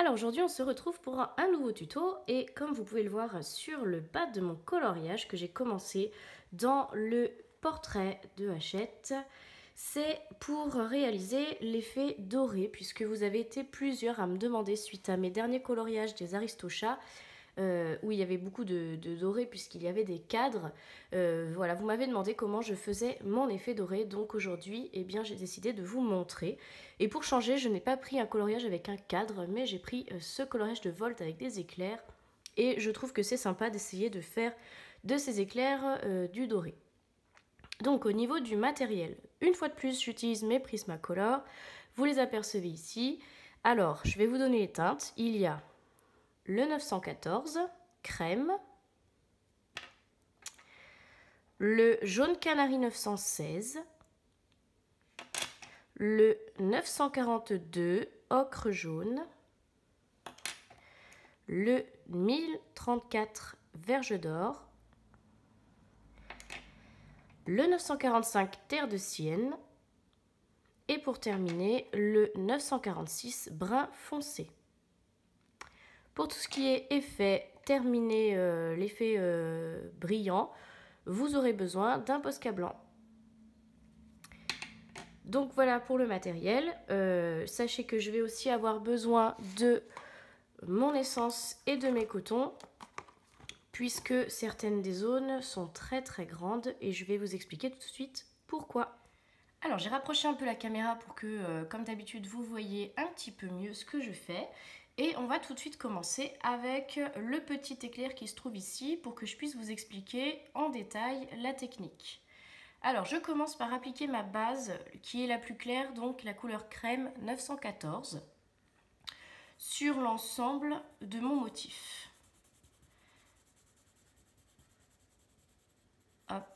Alors aujourd'hui on se retrouve pour un nouveau tuto et comme vous pouvez le voir sur le bas de mon coloriage que j'ai commencé dans le portrait de Hachette, c'est pour réaliser l'effet doré puisque vous avez été plusieurs à me demander suite à mes derniers coloriages des Aristochats où il y avait beaucoup de doré puisqu'il y avait des cadres. Voilà, vous m'avez demandé comment je faisais mon effet doré, donc aujourd'hui eh bien j'ai décidé de vous montrer. Et pour changer, je n'ai pas pris un coloriage avec un cadre, mais j'ai pris ce coloriage de Volt avec des éclairs. Et je trouve que c'est sympa d'essayer de faire de ces éclairs du doré. Donc au niveau du matériel, une fois de plus j'utilise mes Prismacolor, vous les apercevez ici. Alors je vais vous donner les teintes, il y a le 914 crème, le jaune canari 916, le 942 ocre jaune, le 1034 verge d'or, le 945 terre de Sienne et pour terminer le 946 brun foncé. Pour tout ce qui est effet terminé, l'effet brillant, vous aurez besoin d'un Posca blanc. Donc voilà pour le matériel. Sachez que je vais aussi avoir besoin de mon essence et de mes cotons puisque certaines des zones sont très grandes et je vais vous expliquer tout de suite pourquoi. Alors j'ai rapproché un peu la caméra pour que, comme d'habitude, vous voyez un petit peu mieux ce que je fais. Et on va tout de suite commencer avec le petit éclair qui se trouve ici pour que je puisse vous expliquer en détail la technique. Alors je commence par appliquer ma base qui est la plus claire, donc la couleur crème 914, sur l'ensemble de mon motif.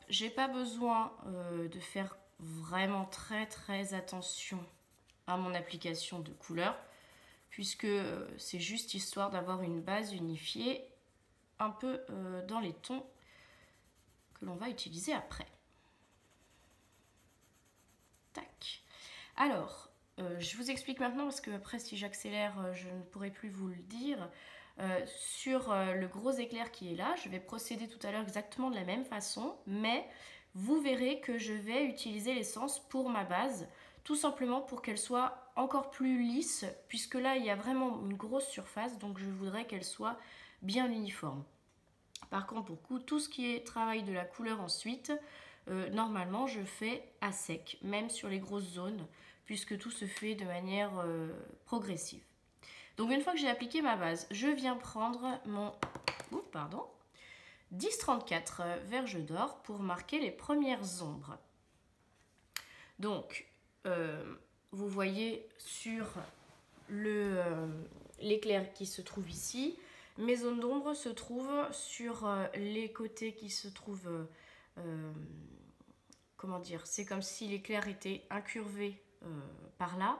J'ai pas besoin de faire vraiment très attention à mon application de couleur puisque c'est juste histoire d'avoir une base unifiée un peu dans les tons que l'on va utiliser après. Tac. Alors, je vous explique maintenant parce que après si j'accélère je ne pourrai plus vous le dire. Sur le gros éclair qui est là, je vais procéder tout à l'heure exactement de la même façon, mais vous verrez que je vais utiliser l'essence pour ma base, tout simplement pour qu'elle soit encore plus lisse, puisque là il y a vraiment une grosse surface, donc je voudrais qu'elle soit bien uniforme. Par contre, pour tout ce qui est travail de la couleur ensuite, normalement je fais à sec, même sur les grosses zones, puisque tout se fait de manière progressive. Donc une fois que j'ai appliqué ma base, je viens prendre mon 1034 verge d'or pour marquer les premières ombres. Donc vous voyez sur l'éclair qui se trouve ici, mes zones d'ombre se trouvent sur les côtés qui se trouvent, comment dire, c'est comme si l'éclair était incurvé par là.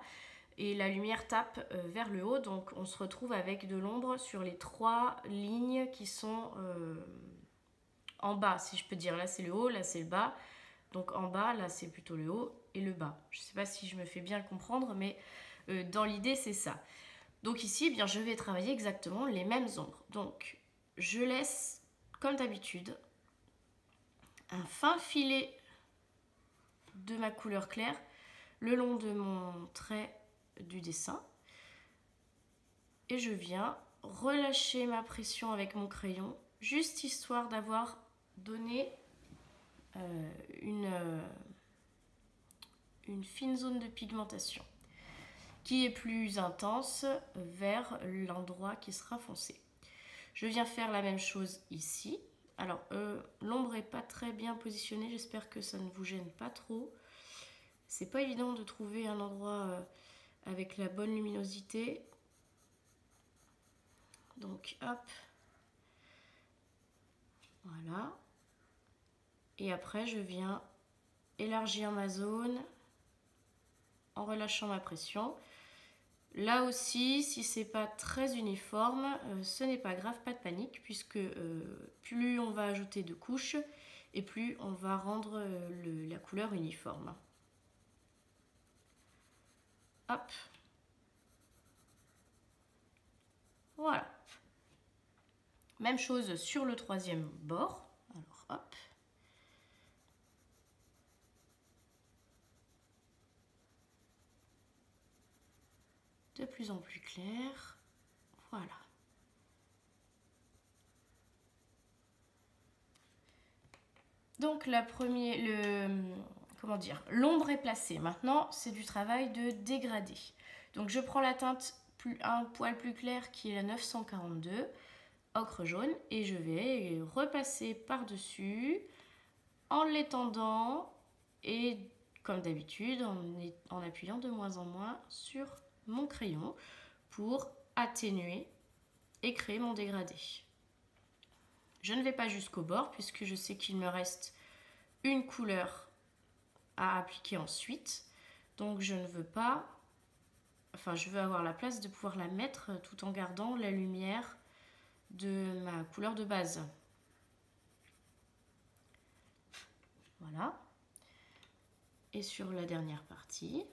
Et la lumière tape vers le haut, donc on se retrouve avec de l'ombre sur les trois lignes qui sont en bas, si je peux dire. Là c'est le haut, là c'est le bas. Donc en bas, là c'est plutôt le haut et le bas. Je ne sais pas si je me fais bien comprendre, mais dans l'idée c'est ça. Donc ici, eh bien, je vais travailler exactement les mêmes ombres. Donc je laisse, comme d'habitude, un fin filet de ma couleur claire le long de mon trait du dessin et je viens relâcher ma pression avec mon crayon juste histoire d'avoir donné une fine zone de pigmentation qui est plus intense vers l'endroit qui sera foncé. Je viens faire la même chose ici. Alors l'ombre n'est pas très bien positionnée, j'espère que ça ne vous gêne pas trop. C'est pas évident de trouver un endroit avec la bonne luminosité. Donc hop, voilà. Et après je viens élargir ma zone en relâchant ma pression. Là aussi, si c'est pas très uniforme, ce n'est pas grave, pas de panique, puisque plus on va ajouter de couches et plus on va rendre la couleur uniforme. Hop. Voilà. Même chose sur le troisième bord. Alors hop. De plus en plus clair. Voilà. Donc l'ombre est placée. Maintenant, c'est du travail de dégradé. Donc je prends la teinte un poil plus clair qui est la 942, ocre jaune, et je vais repasser par-dessus en l'étendant et comme d'habitude en appuyant de moins en moins sur mon crayon pour atténuer et créer mon dégradé. Je ne vais pas jusqu'au bord puisque je sais qu'il me reste une couleur à appliquer ensuite. Donc je ne veux pas, je veux avoir la place de pouvoir la mettre tout en gardant la lumière de ma couleur de base. Voilà. Et sur la dernière partie,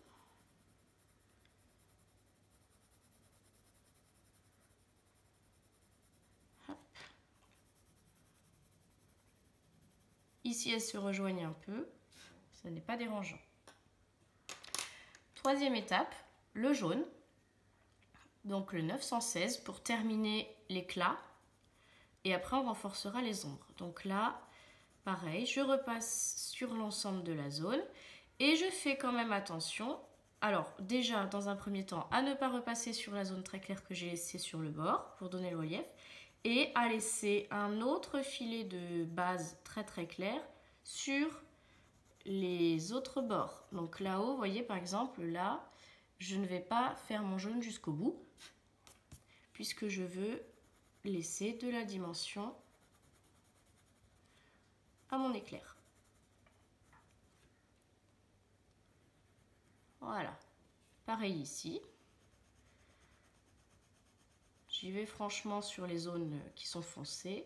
hop. Ici, elles se rejoignent un peu. Ce n'est pas dérangeant. Troisième étape, le jaune. Donc le 916 pour terminer l'éclat. Et après, on renforcera les ombres. Donc là, pareil, je repasse sur l'ensemble de la zone. Et je fais quand même attention. Alors déjà, dans un premier temps, à ne pas repasser sur la zone très claire que j'ai laissée sur le bord pour donner le relief. Et à laisser un autre filet de base très très clair sur les autres bords. Donc là-haut, vous voyez par exemple, là, je ne vais pas faire mon jaune jusqu'au bout puisque je veux laisser de la dimension à mon éclair. Voilà. Pareil ici. J'y vais franchement sur les zones qui sont foncées.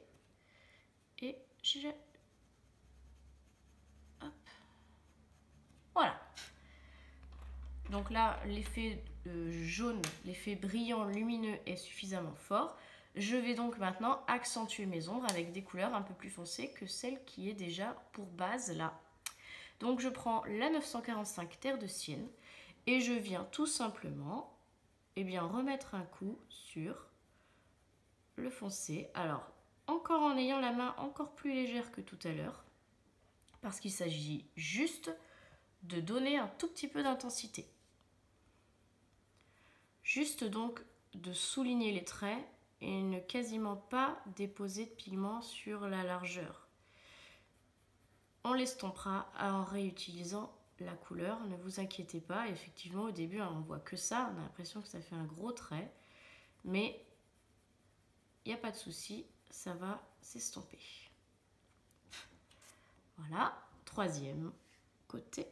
Et j'ai... Hop. Voilà. Donc là, l'effet jaune, l'effet brillant, lumineux est suffisamment fort. Je vais donc maintenant accentuer mes ombres avec des couleurs un peu plus foncées que celle qui est déjà pour base là. Donc je prends la 945 Terre de Sienne et je viens tout simplement remettre un coup sur le foncé. Alors, encore en ayant la main encore plus légère que tout à l'heure, parce qu'il s'agit juste de donner un tout petit peu d'intensité. Juste donc de souligner les traits et ne quasiment pas déposer de pigment sur la largeur. On l'estompera en réutilisant la couleur, ne vous inquiétez pas. Effectivement, au début, on voit que ça, on a l'impression que ça fait un gros trait, mais il n'y a pas de souci, ça va s'estomper. Voilà, troisième côté.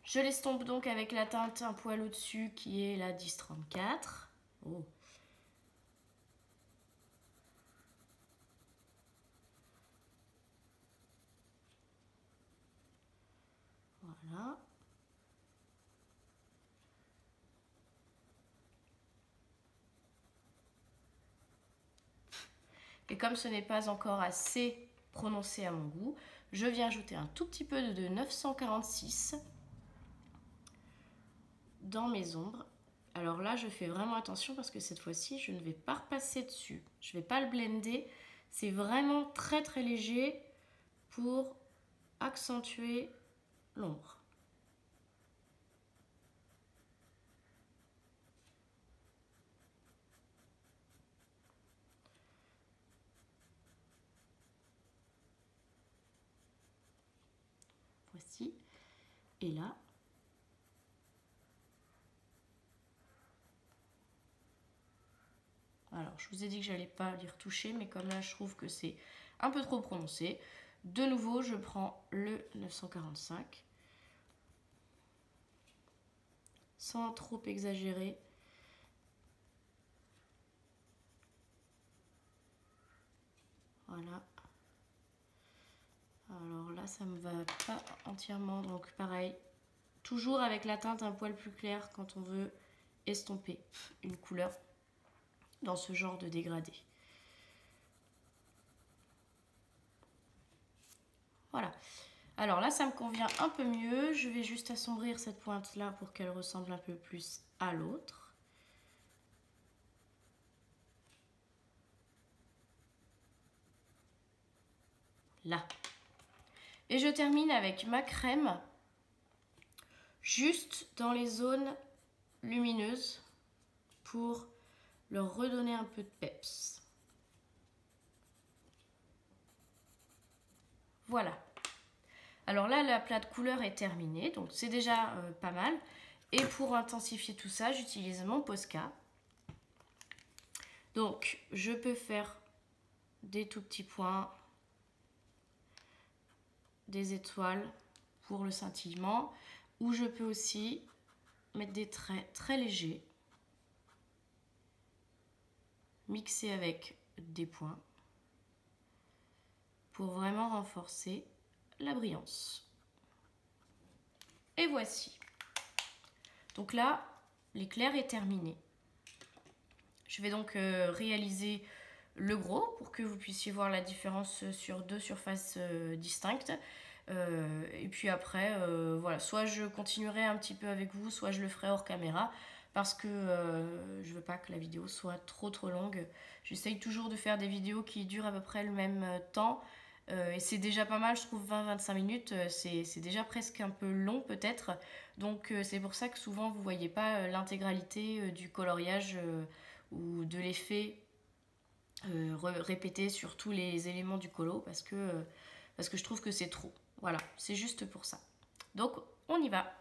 Je l'estompe donc avec la teinte un poil au-dessus qui est la 1034. Oh. Voilà. Et comme ce n'est pas encore assez prononcé à mon goût, je viens ajouter un tout petit peu de 946 dans mes ombres. Alors là, je fais vraiment attention parce que cette fois-ci, je ne vais pas repasser dessus. Je ne vais pas le blender. C'est vraiment très très léger pour accentuer l'ombre. Voici. Et là, alors je vous ai dit que j'allais pas l'y retoucher, mais comme là je trouve que c'est un peu trop prononcé, de nouveau je prends le 945 sans trop exagérer. Voilà. là ça me va pas entièrement, donc pareil, toujours avec la teinte un poil plus clair quand on veut estomper une couleur dans ce genre de dégradé. Voilà, alors là ça me convient un peu mieux, je vais juste assombrir cette pointe là pour qu'elle ressemble un peu plus à l'autre. Là. Et je termine avec ma crème, juste dans les zones lumineuses pour leur redonner un peu de peps. Voilà. Alors là, la plate couleur est terminée, donc c'est déjà pas mal. Et pour intensifier tout ça, j'utilise mon Posca. Donc, je peux faire des tout petits points, des étoiles pour le scintillement, ou je peux aussi mettre des traits très légers, mixer avec des points pour vraiment renforcer la brillance. Et voici. Donc là, l'éclair est terminé. Je vais donc réaliser le gros pour que vous puissiez voir la différence sur deux surfaces distinctes. Et puis après, voilà, soit je continuerai un petit peu avec vous, soit je le ferai hors caméra parce que je veux pas que la vidéo soit trop longue. J'essaye toujours de faire des vidéos qui durent à peu près le même temps. Et c'est déjà pas mal, je trouve 20-25 minutes, c'est déjà presque un peu long peut-être. Donc c'est pour ça que souvent vous voyez pas l'intégralité du coloriage ou de l'effet répété sur tous les éléments du colo parce que je trouve que c'est trop. Voilà, c'est juste pour ça. Donc on y va.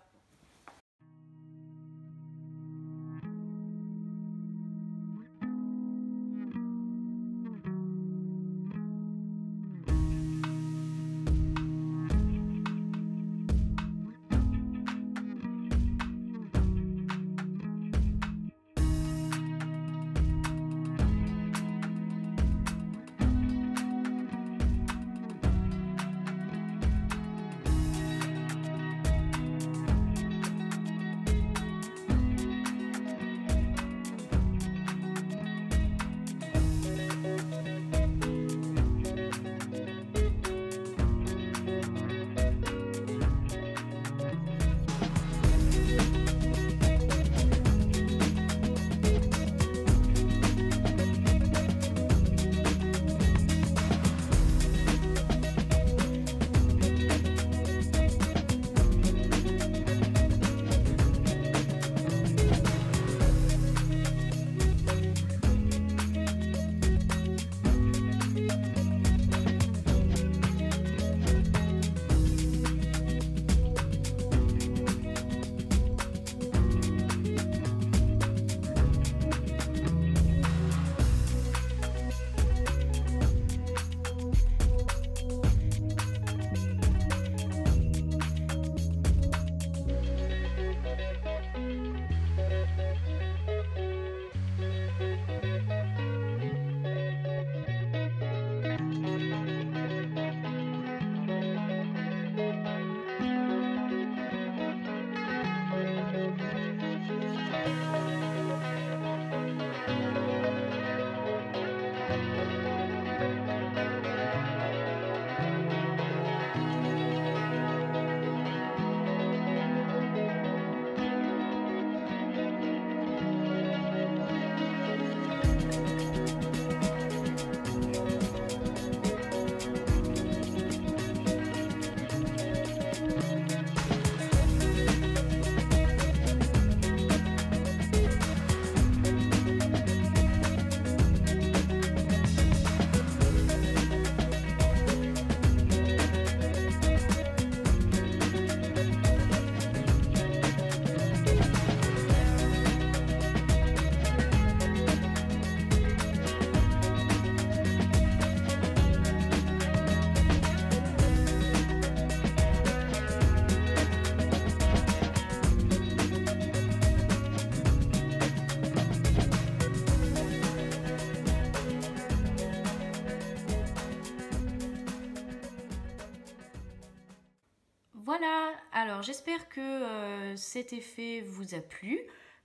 Voilà, alors j'espère que cet effet vous a plu,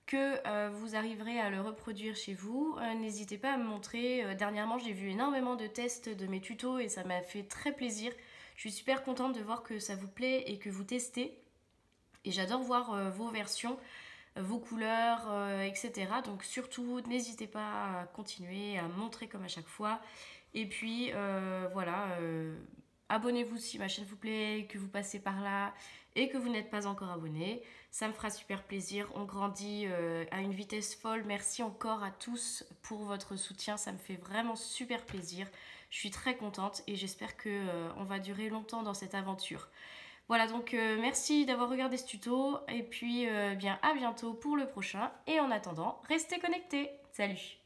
que vous arriverez à le reproduire chez vous. N'hésitez pas à me montrer. Dernièrement, j'ai vu énormément de tests de mes tutos et ça m'a fait très plaisir. Je suis super contente de voir que ça vous plaît et que vous testez. Et j'adore voir vos versions, vos couleurs, etc. Donc surtout, n'hésitez pas à continuer, à montrer comme à chaque fois. Et puis voilà, abonnez-vous si ma chaîne vous plaît, que vous passez par là et que vous n'êtes pas encore abonné. Ça me fera super plaisir. On grandit à une vitesse folle. Merci encore à tous pour votre soutien. Ça me fait vraiment super plaisir. Je suis très contente et j'espère que on va durer longtemps dans cette aventure. Voilà, donc merci d'avoir regardé ce tuto et puis bien à bientôt pour le prochain. Et en attendant, restez connectés. Salut!